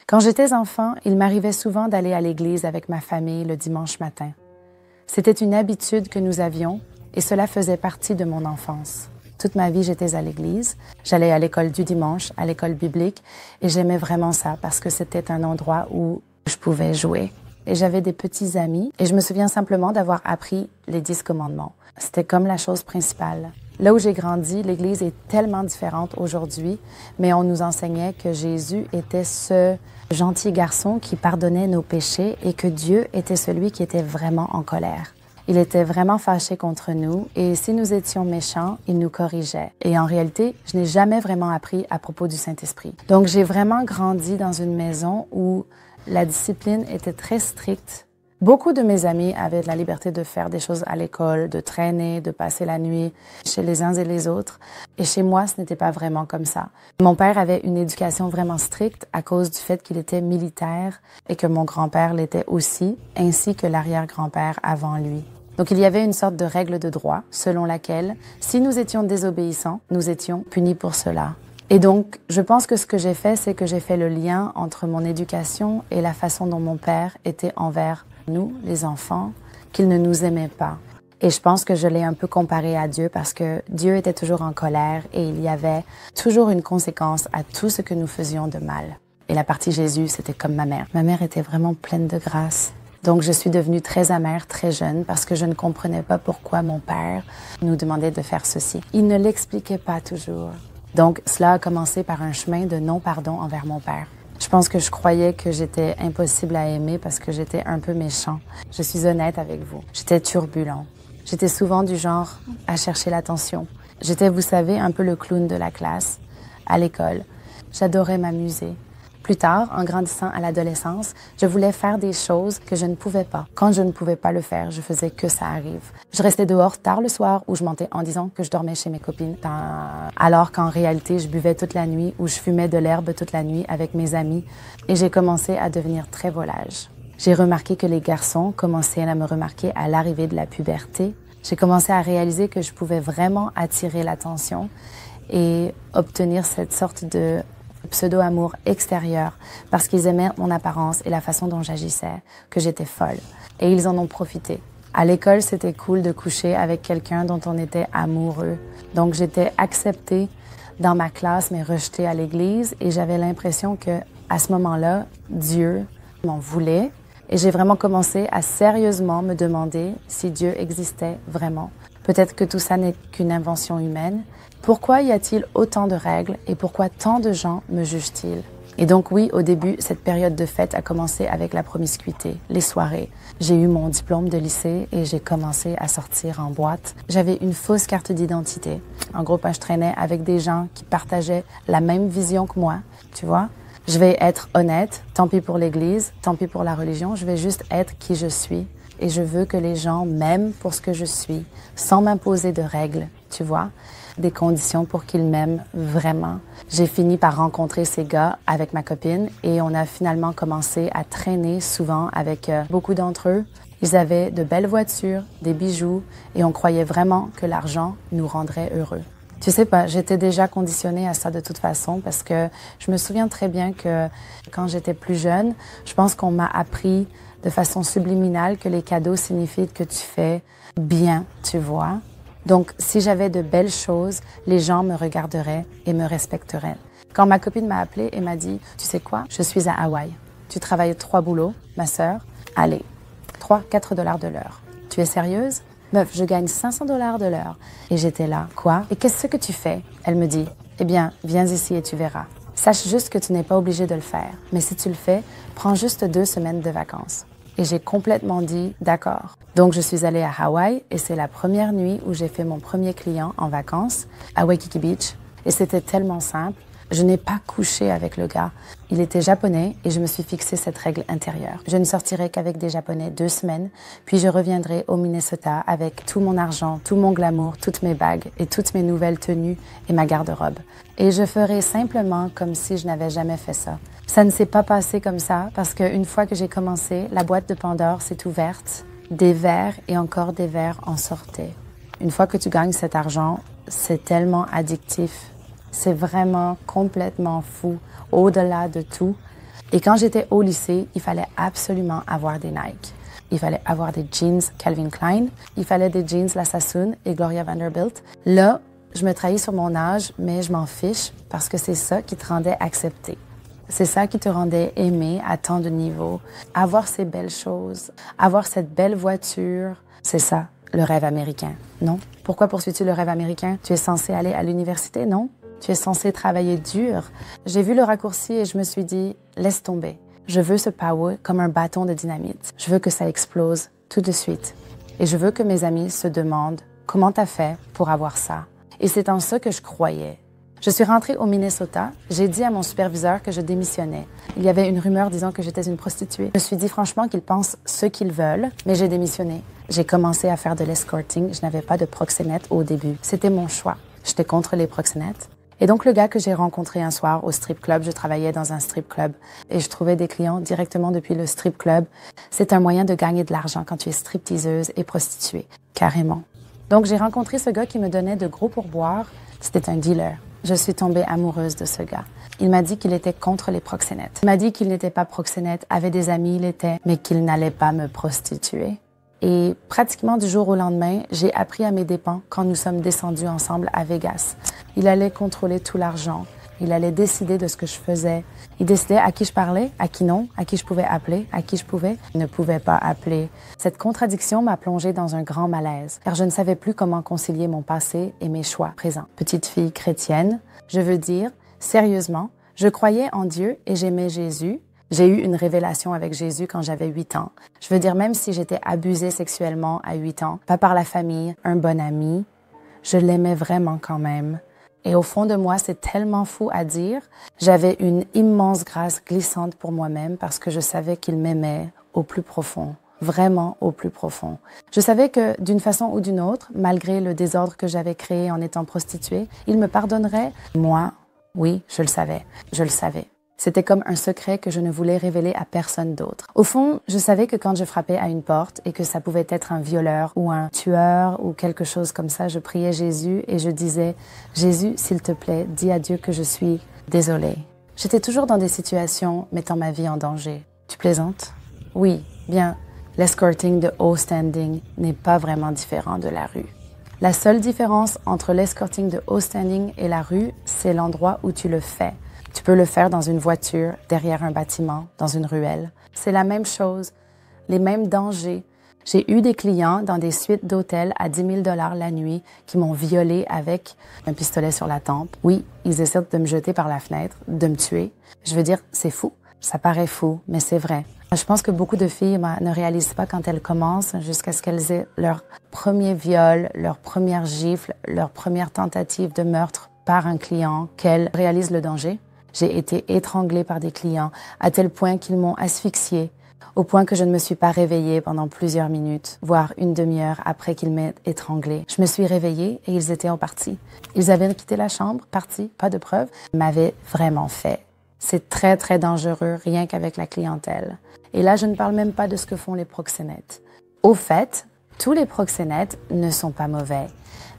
Quand j'étais enfant, il m'arrivait souvent d'aller à l'église avec ma famille le dimanche matin. C'était une habitude que nous avions et cela faisait partie de mon enfance. Toute ma vie, j'étais à l'église. J'allais à l'école du dimanche, à l'école biblique et j'aimais vraiment ça parce que c'était un endroit où je pouvais jouer. Et j'avais des petits amis et je me souviens simplement d'avoir appris les 10 commandements. C'était comme la chose principale. Là où j'ai grandi, l'Église est tellement différente aujourd'hui, mais on nous enseignait que Jésus était ce gentil garçon qui pardonnait nos péchés et que Dieu était celui qui était vraiment en colère. Il était vraiment fâché contre nous et si nous étions méchants, il nous corrigeait. Et en réalité, je n'ai jamais vraiment appris à propos du Saint-Esprit. Donc j'ai vraiment grandi dans une maison où la discipline était très stricte. Beaucoup de mes amis avaient la liberté de faire des choses à l'école, de traîner, de passer la nuit chez les uns et les autres. Et chez moi, ce n'était pas vraiment comme ça. Mon père avait une éducation vraiment stricte à cause du fait qu'il était militaire et que mon grand-père l'était aussi, ainsi que l'arrière-grand-père avant lui. Donc il y avait une sorte de règle de droit selon laquelle, si nous étions désobéissants, nous étions punis pour cela. Et donc, je pense que ce que j'ai fait, c'est que j'ai fait le lien entre mon éducation et la façon dont mon père était envers nous, les enfants, qu'il ne nous aimait pas. Et je pense que je l'ai un peu comparé à Dieu parce que Dieu était toujours en colère et il y avait toujours une conséquence à tout ce que nous faisions de mal. Et la partie Jésus, c'était comme ma mère. Ma mère était vraiment pleine de grâce. Donc, je suis devenue très amère, très jeune, parce que je ne comprenais pas pourquoi mon père nous demandait de faire ceci. Il ne l'expliquait pas toujours. Donc, cela a commencé par un chemin de non-pardon envers mon père. Je pense que je croyais que j'étais impossible à aimer parce que j'étais un peu méchant. Je suis honnête avec vous. J'étais turbulent. J'étais souvent du genre à chercher l'attention. J'étais, vous savez, un peu le clown de la classe, à l'école. J'adorais m'amuser. Plus tard, en grandissant à l'adolescence, je voulais faire des choses que je ne pouvais pas. Quand je ne pouvais pas le faire, je faisais que ça arrive. Je restais dehors tard le soir ou je mentais en disant que je dormais chez mes copines, alors qu'en réalité, je buvais toute la nuit ou je fumais de l'herbe toute la nuit avec mes amis et j'ai commencé à devenir très volage. J'ai remarqué que les garçons commençaient à me remarquer à l'arrivée de la puberté. J'ai commencé à réaliser que je pouvais vraiment attirer l'attention et obtenir cette sorte de pseudo-amour extérieur parce qu'ils aimaient mon apparence et la façon dont j'agissais, que j'étais folle. Et ils en ont profité. À l'école, c'était cool de coucher avec quelqu'un dont on était amoureux. Donc, j'étais acceptée dans ma classe, mais rejetée à l'église. Et j'avais l'impression que, à ce moment-là, Dieu m'en voulait. Et j'ai vraiment commencé à sérieusement me demander si Dieu existait vraiment. Peut-être que tout ça n'est qu'une invention humaine. Pourquoi y a-t-il autant de règles et pourquoi tant de gens me jugent-ils? Et donc oui, au début, cette période de fête a commencé avec la promiscuité, les soirées. J'ai eu mon diplôme de lycée et j'ai commencé à sortir en boîte. J'avais une fausse carte d'identité. En gros, je traînais avec des gens qui partageaient la même vision que moi, tu vois? Je vais être honnête, tant pis pour l'Église, tant pis pour la religion, je vais juste être qui je suis. Et je veux que les gens m'aiment pour ce que je suis, sans m'imposer de règles, tu vois? Des conditions pour qu'ils m'aiment vraiment. J'ai fini par rencontrer ces gars avec ma copine et on a finalement commencé à traîner souvent avec beaucoup d'entre eux. Ils avaient de belles voitures, des bijoux et on croyait vraiment que l'argent nous rendrait heureux. Tu sais pas, j'étais déjà conditionnée à ça de toute façon parce que je me souviens très bien que quand j'étais plus jeune, je pense qu'on m'a appris de façon subliminale que les cadeaux signifient que tu fais bien, tu vois. Donc, si j'avais de belles choses, les gens me regarderaient et me respecteraient. Quand ma copine m'a appelée et m'a dit « Tu sais quoi? Je suis à Hawaï. Tu travailles 3 boulots, ma sœur. Allez, 3-4 $ de l'heure. Tu es sérieuse? Meuf, je gagne 500 $ de l'heure. » Et j'étais là. « Quoi? Et qu'est-ce que tu fais? » Elle me dit « Eh bien, viens ici et tu verras. Sache juste que tu n'es pas obligé de le faire. Mais si tu le fais, prends juste 2 semaines de vacances. » Et j'ai complètement dit « D'accord ». Donc, je suis allée à Hawaï et c'est la première nuit où j'ai fait mon premier client en vacances à Waikiki Beach. Et c'était tellement simple. Je n'ai pas couché avec le gars. Il était japonais et je me suis fixé cette règle intérieure. Je ne sortirai qu'avec des Japonais 2 semaines, puis je reviendrai au Minnesota avec tout mon argent, tout mon glamour, toutes mes bagues et toutes mes nouvelles tenues et ma garde-robe. Et je ferai simplement comme si je n'avais jamais fait ça. Ça ne s'est pas passé comme ça parce qu'une fois que j'ai commencé, la boîte de Pandore s'est ouverte. Des verres et encore des verres en sortaient. Une fois que tu gagnes cet argent, c'est tellement addictif. C'est vraiment complètement fou, au-delà de tout. Et quand j'étais au lycée, il fallait absolument avoir des Nike. Il fallait avoir des jeans Calvin Klein. Il fallait des jeans La Sassoon et Gloria Vanderbilt. Là, je me trahis sur mon âge, mais je m'en fiche parce que c'est ça qui te rendait accepté. C'est ça qui te rendait aimé à tant de niveaux. Avoir ces belles choses, avoir cette belle voiture, c'est ça, le rêve américain, non? Pourquoi poursuis-tu le rêve américain? Tu es censé aller à l'université, non? Tu es censé travailler dur. J'ai vu le raccourci et je me suis dit, laisse tomber. Je veux ce power comme un bâton de dynamite. Je veux que ça explose tout de suite. Et je veux que mes amis se demandent, comment t'as fait pour avoir ça? Et c'est en ça que je croyais. Je suis rentrée au Minnesota. J'ai dit à mon superviseur que je démissionnais. Il y avait une rumeur disant que j'étais une prostituée. Je me suis dit franchement qu'ils pensent ce qu'ils veulent, mais j'ai démissionné. J'ai commencé à faire de l'escorting. Je n'avais pas de proxénète au début. C'était mon choix. J'étais contre les proxénètes. Et donc, le gars que j'ai rencontré un soir au strip club, je travaillais dans un strip club et je trouvais des clients directement depuis le strip club. C'est un moyen de gagner de l'argent quand tu es stripteaseuse et prostituée, carrément. Donc, j'ai rencontré ce gars qui me donnait de gros pourboires. C'était un dealer. Je suis tombée amoureuse de ce gars. Il m'a dit qu'il était contre les proxénètes. Il m'a dit qu'il n'était pas proxénète, avait des amis, il était, mais qu'il n'allait pas me prostituer. Et pratiquement du jour au lendemain, j'ai appris à mes dépens quand nous sommes descendus ensemble à Vegas. Il allait contrôler tout l'argent. Il allait décider de ce que je faisais. Il décidait à qui je parlais, à qui non, à qui je pouvais appeler, à qui je ne pouvais pas appeler. Cette contradiction m'a plongée dans un grand malaise, car je ne savais plus comment concilier mon passé et mes choix présents. Petite fille chrétienne, je veux dire, sérieusement, je croyais en Dieu et j'aimais Jésus. J'ai eu une révélation avec Jésus quand j'avais 8 ans. Je veux dire, même si j'étais abusée sexuellement à 8 ans, pas par la famille, un bon ami, je l'aimais vraiment quand même. Et au fond de moi, c'est tellement fou à dire. J'avais une immense grâce glissante pour moi-même parce que je savais qu'il m'aimait au plus profond, vraiment au plus profond. Je savais que d'une façon ou d'une autre, malgré le désordre que j'avais créé en étant prostituée, il me pardonnerait. Moi, oui, je le savais. C'était comme un secret que je ne voulais révéler à personne d'autre. Au fond, je savais que quand je frappais à une porte et que ça pouvait être un violeur ou un tueur ou quelque chose comme ça, je priais Jésus et je disais « Jésus, s'il te plaît, dis à Dieu que je suis désolée ». J'étais toujours dans des situations mettant ma vie en danger. Tu plaisantes? Oui, bien, l'escorting de haut standing n'est pas vraiment différent de la rue. La seule différence entre l'escorting de haut standing et la rue, c'est l'endroit où tu le fais. Tu peux le faire dans une voiture, derrière un bâtiment, dans une ruelle. C'est la même chose, les mêmes dangers. J'ai eu des clients dans des suites d'hôtels à 10 000 $ la nuit qui m'ont violée avec un pistolet sur la tempe. Oui, ils essaient de me jeter par la fenêtre, de me tuer. Je veux dire, c'est fou. Ça paraît fou, mais c'est vrai. Je pense que beaucoup de filles ne réalisent pas quand elles commencent jusqu'à ce qu'elles aient leur premier viol, leur première gifle, leur première tentative de meurtre par un client, qu'elles réalisent le danger. J'ai été étranglée par des clients à tel point qu'ils m'ont asphyxiée, au point que je ne me suis pas réveillée pendant plusieurs minutes, voire une demi-heure après qu'ils m'aient étranglée. Je me suis réveillée et ils étaient en partie. Ils avaient quitté la chambre, partis, pas de preuves, m'avaient vraiment fait. C'est très, très dangereux, rien qu'avec la clientèle. Et là, je ne parle même pas de ce que font les proxénètes. Au fait, tous les proxénètes ne sont pas mauvais,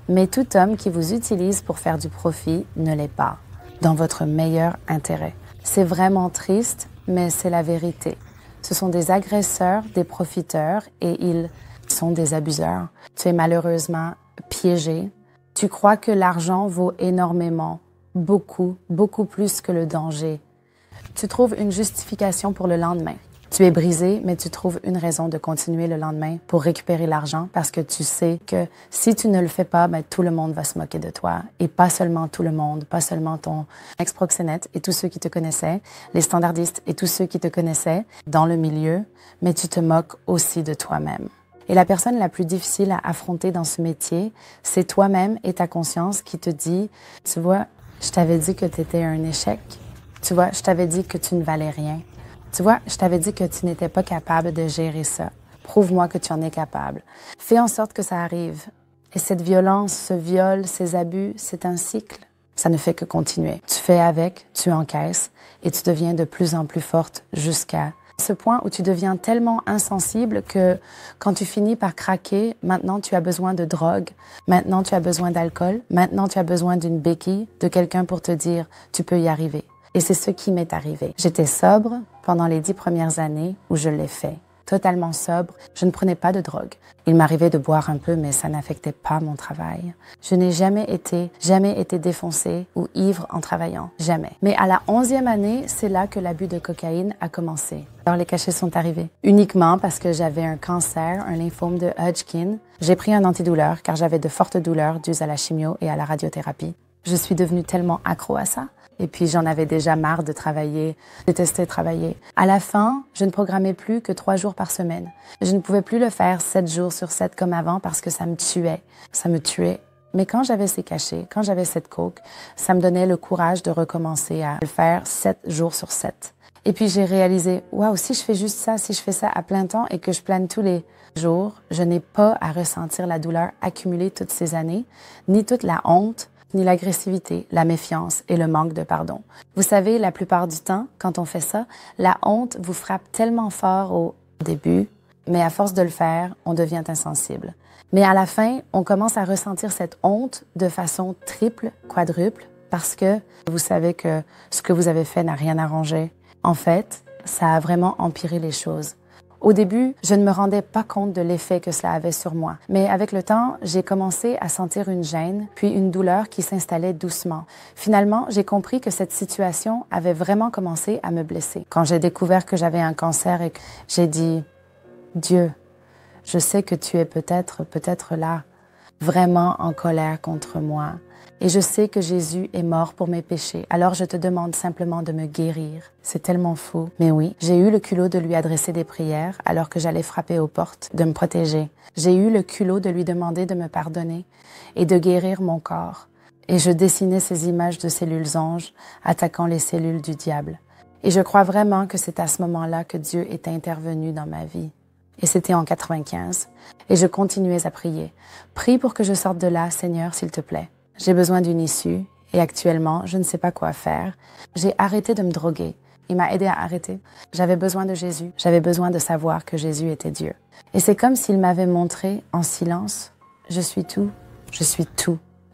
mais tout homme qui vous utilise pour faire du profit ne l'est pas, dans votre meilleur intérêt. C'est vraiment triste, mais c'est la vérité. Ce sont des agresseurs, des profiteurs et ils sont des abuseurs. Tu es malheureusement piégé. Tu crois que l'argent vaut énormément, beaucoup, beaucoup plus que le danger. Tu trouves une justification pour le lendemain. Tu es brisé, mais tu trouves une raison de continuer le lendemain pour récupérer l'argent parce que tu sais que si tu ne le fais pas, ben, tout le monde va se moquer de toi. Et pas seulement tout le monde, pas seulement ton ex-proxénète et tous ceux qui te connaissaient, les standardistes et tous ceux qui te connaissaient dans le milieu, mais tu te moques aussi de toi-même. Et la personne la plus difficile à affronter dans ce métier, c'est toi-même et ta conscience qui te dit, tu vois, je t'avais dit que tu étais un échec. Tu vois, je t'avais dit que tu ne valais rien. Tu vois, je t'avais dit que tu n'étais pas capable de gérer ça. Prouve-moi que tu en es capable. Fais en sorte que ça arrive. Et cette violence, ce viol, ces abus, c'est un cycle. Ça ne fait que continuer. Tu fais avec, tu encaisses et tu deviens de plus en plus forte jusqu'à ce point où tu deviens tellement insensible que quand tu finis par craquer, maintenant tu as besoin de drogue, maintenant tu as besoin d'alcool, maintenant tu as besoin d'une béquille, de quelqu'un pour te dire « tu peux y arriver ». Et c'est ce qui m'est arrivé. J'étais sobre pendant les 10 premières années où je l'ai fait. Totalement sobre, je ne prenais pas de drogue. Il m'arrivait de boire un peu, mais ça n'affectait pas mon travail. Je n'ai jamais été défoncée ou ivre en travaillant. Jamais. Mais à la 11e année, c'est là que l'abus de cocaïne a commencé. Alors les cachets sont arrivés. Uniquement parce que j'avais un cancer, un lymphome de Hodgkin. J'ai pris un antidouleur car j'avais de fortes douleurs dues à la chimio et à la radiothérapie. Je suis devenue tellement accro à ça. Et puis, j'en avais déjà marre de travailler, détestais travailler. À la fin, je ne programmais plus que 3 jours par semaine. Je ne pouvais plus le faire 7 jours sur 7 comme avant parce que ça me tuait. Ça me tuait. Mais quand j'avais ces cachets, quand j'avais cette coke, ça me donnait le courage de recommencer à le faire 7 jours sur 7. Et puis, j'ai réalisé, waouh, si je fais juste ça, si je fais ça à plein temps et que je plane tous les jours, je n'ai pas à ressentir la douleur accumulée toutes ces années, ni toute la honte, ni l'agressivité, la méfiance et le manque de pardon. Vous savez, la plupart du temps, quand on fait ça, la honte vous frappe tellement fort au début, mais à force de le faire, on devient insensible. Mais à la fin, on commence à ressentir cette honte de façon triple, quadruple, parce que vous savez que ce que vous avez fait n'a rien arrangé. En fait, ça a vraiment empiré les choses. Au début, je ne me rendais pas compte de l'effet que cela avait sur moi. Mais avec le temps, j'ai commencé à sentir une gêne, puis une douleur qui s'installait doucement. Finalement, j'ai compris que cette situation avait vraiment commencé à me blesser. Quand j'ai découvert que j'avais un cancer et que j'ai dit « Dieu, je sais que tu es peut-être là, vraiment en colère contre moi. Et je sais que Jésus est mort pour mes péchés. Alors je te demande simplement de me guérir. » C'est tellement fou. Mais oui, j'ai eu le culot de lui adresser des prières alors que j'allais frapper aux portes, de me protéger. J'ai eu le culot de lui demander de me pardonner et de guérir mon corps. Et je dessinais ces images de cellules anges attaquant les cellules du diable. Et je crois vraiment que c'est à ce moment-là que Dieu est intervenu dans ma vie. Et c'était en 95. Et je continuais à prier. Prie pour que je sorte de là, Seigneur, s'il te plaît. J'ai besoin d'une issue et actuellement, je ne sais pas quoi faire. J'ai arrêté de me droguer. Il m'a aidé à arrêter. J'avais besoin de Jésus. J'avais besoin de savoir que Jésus était Dieu. Et c'est comme s'il m'avait montré en silence, je suis tout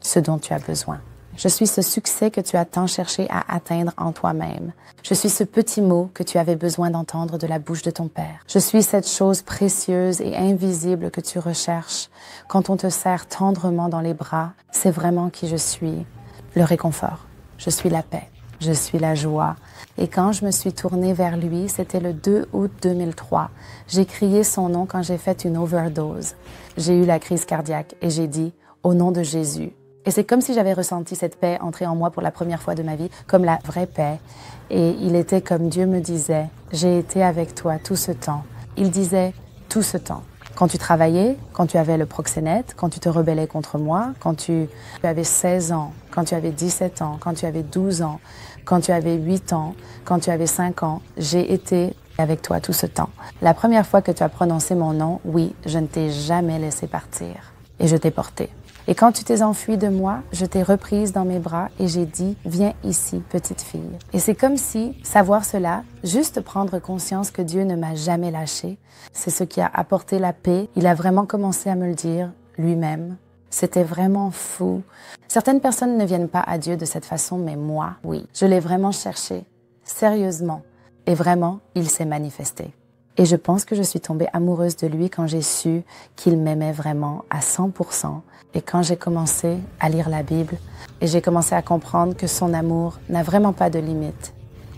ce dont tu as besoin. Je suis ce succès que tu as tant cherché à atteindre en toi-même. Je suis ce petit mot que tu avais besoin d'entendre de la bouche de ton Père. Je suis cette chose précieuse et invisible que tu recherches. Quand on te serre tendrement dans les bras, c'est vraiment qui je suis. Le réconfort. Je suis la paix. Je suis la joie. Et quand je me suis tournée vers lui, c'était le 2 août 2003. J'ai crié son nom quand j'ai fait une overdose. J'ai eu la crise cardiaque et j'ai dit « Au nom de Jésus ». Et c'est comme si j'avais ressenti cette paix entrer en moi pour la première fois de ma vie, comme la vraie paix. Et il était comme Dieu me disait, j'ai été avec toi tout ce temps. Il disait tout ce temps. Quand tu travaillais, quand tu avais le proxénète, quand tu te rebellais contre moi, quand tu avais 16 ans, quand tu avais 17 ans, quand tu avais 12 ans, quand tu avais 8 ans, quand tu avais 5 ans, j'ai été avec toi tout ce temps. La première fois que tu as prononcé mon nom, oui, je ne t'ai jamais laissé partir. Et je t'ai porté. Et quand tu t'es enfuie de moi, je t'ai reprise dans mes bras et j'ai dit « Viens ici, petite fille ». Et c'est comme si, savoir cela, juste prendre conscience que Dieu ne m'a jamais lâchée, c'est ce qui a apporté la paix. Il a vraiment commencé à me le dire lui-même. C'était vraiment fou. Certaines personnes ne viennent pas à Dieu de cette façon, mais moi, oui. Je l'ai vraiment cherché, sérieusement. Et vraiment, il s'est manifesté. Et je pense que je suis tombée amoureuse de lui quand j'ai su qu'il m'aimait vraiment à 100%. Et quand j'ai commencé à lire la Bible et j'ai commencé à comprendre que son amour n'a vraiment pas de limite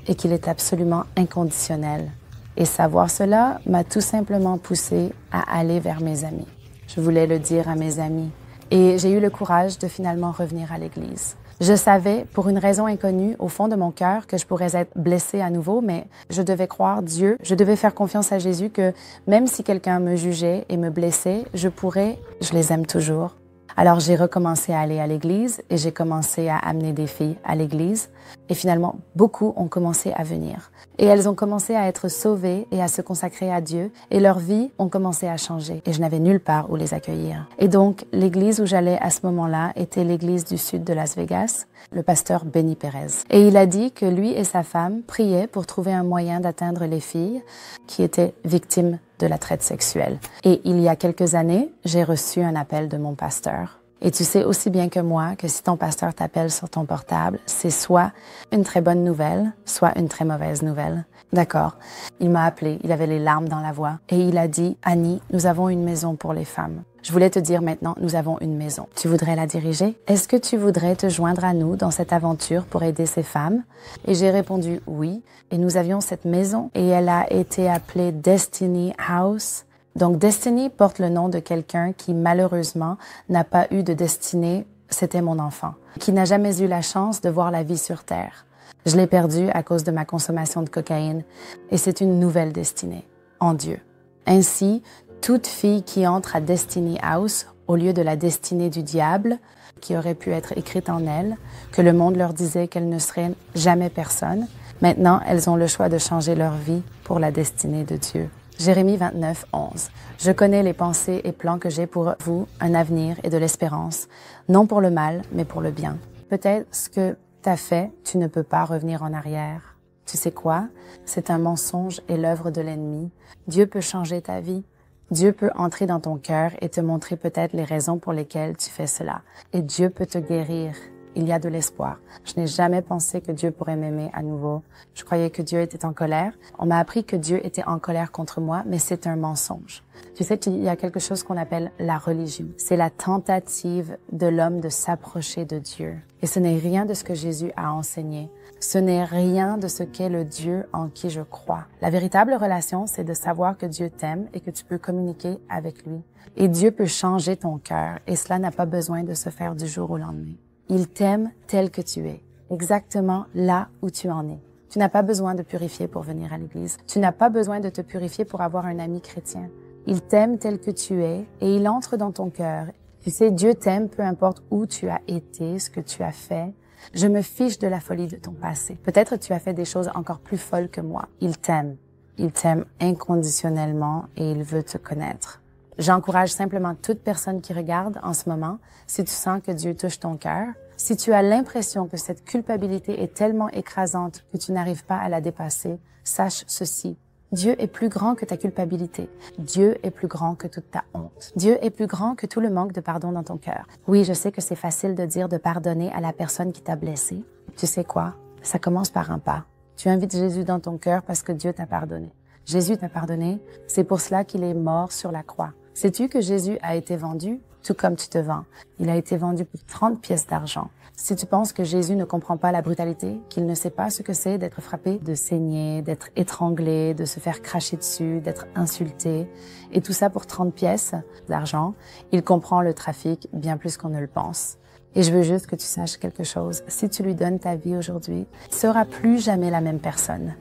et qu'il est absolument inconditionnel. Et savoir cela m'a tout simplement poussée à aller vers mes amis. Je voulais le dire à mes amis. Et j'ai eu le courage de finalement revenir à l'Église. Je savais, pour une raison inconnue, au fond de mon cœur, que je pourrais être blessée à nouveau, mais je devais croire Dieu, je devais faire confiance à Jésus que même si quelqu'un me jugeait et me blessait, je les aime toujours. Alors j'ai recommencé à aller à l'église et j'ai commencé à amener des filles à l'église. Et finalement, beaucoup ont commencé à venir. Et elles ont commencé à être sauvées et à se consacrer à Dieu. Et leurs vies ont commencé à changer. Et je n'avais nulle part où les accueillir. Et donc, l'église où j'allais à ce moment-là était l'église du sud de Las Vegas, le pasteur Benny Perez. Et il a dit que lui et sa femme priaient pour trouver un moyen d'atteindre les filles qui étaient victimes de la traite sexuelle. Et il y a quelques années, j'ai reçu un appel de mon pasteur Et tu sais aussi bien que moi que si ton pasteur t'appelle sur ton portable, c'est soit une très bonne nouvelle, soit une très mauvaise nouvelle. D'accord. Il m'a appelé, il avait les larmes dans la voix et il a dit « Annie, nous avons une maison pour les femmes. Je voulais te dire maintenant, nous avons une maison. Tu voudrais la diriger? Est-ce que tu voudrais te joindre à nous dans cette aventure pour aider ces femmes? » Et j'ai répondu « Oui. » Et nous avions cette maison et elle a été appelée Destiny House. Donc, Destiny porte le nom de quelqu'un qui, malheureusement, n'a pas eu de destinée. C'était mon enfant, qui n'a jamais eu la chance de voir la vie sur Terre. Je l'ai perdu à cause de ma consommation de cocaïne et c'est une nouvelle destinée, en Dieu. Ainsi, toute fille qui entre à Destiny House, au lieu de la destinée du diable, qui aurait pu être écrite en elle, que le monde leur disait qu'elles ne seraient jamais personne, maintenant, elles ont le choix de changer leur vie pour la destinée de Dieu. Jérémie 29, 11. Je connais les pensées et plans que j'ai pour vous, un avenir et de l'espérance, non pour le mal, mais pour le bien. Peut-être ce que t'as fait, tu ne peux pas revenir en arrière. Tu sais quoi? C'est un mensonge et l'œuvre de l'ennemi. Dieu peut changer ta vie. Dieu peut entrer dans ton cœur et te montrer peut-être les raisons pour lesquelles tu fais cela. Et Dieu peut te guérir. Il y a de l'espoir. Je n'ai jamais pensé que Dieu pourrait m'aimer à nouveau. Je croyais que Dieu était en colère. On m'a appris que Dieu était en colère contre moi, mais c'est un mensonge. Tu sais qu'il y a quelque chose qu'on appelle la religion. C'est la tentative de l'homme de s'approcher de Dieu. Et ce n'est rien de ce que Jésus a enseigné. Ce n'est rien de ce qu'est le Dieu en qui je crois. La véritable relation, c'est de savoir que Dieu t'aime et que tu peux communiquer avec lui. Et Dieu peut changer ton cœur et cela n'a pas besoin de se faire du jour au lendemain. Il t'aime tel que tu es, exactement là où tu en es. Tu n'as pas besoin de purifier pour venir à l'église. Tu n'as pas besoin de te purifier pour avoir un ami chrétien. Il t'aime tel que tu es et il entre dans ton cœur. Tu sais, Dieu t'aime peu importe où tu as été, ce que tu as fait. Je me fiche de la folie de ton passé. Peut-être tu as fait des choses encore plus folles que moi. Il t'aime. Il t'aime inconditionnellement et il veut te connaître. J'encourage simplement toute personne qui regarde en ce moment, si tu sens que Dieu touche ton cœur, si tu as l'impression que cette culpabilité est tellement écrasante que tu n'arrives pas à la dépasser, sache ceci. Dieu est plus grand que ta culpabilité. Dieu est plus grand que toute ta honte. Dieu est plus grand que tout le manque de pardon dans ton cœur. Oui, je sais que c'est facile de dire de pardonner à la personne qui t'a blessé. Tu sais quoi? Ça commence par un pas. Tu invites Jésus dans ton cœur parce que Dieu t'a pardonné. Jésus t'a pardonné, c'est pour cela qu'il est mort sur la croix. Sais-tu que Jésus a été vendu, tout comme tu te vends? Il a été vendu pour 30 pièces d'argent. Si tu penses que Jésus ne comprend pas la brutalité, qu'il ne sait pas ce que c'est d'être frappé, de saigner, d'être étranglé, de se faire cracher dessus, d'être insulté, et tout ça pour 30 pièces d'argent, il comprend le trafic bien plus qu'on ne le pense. Et je veux juste que tu saches quelque chose. Si tu lui donnes ta vie aujourd'hui, tu ne seras plus jamais la même personne.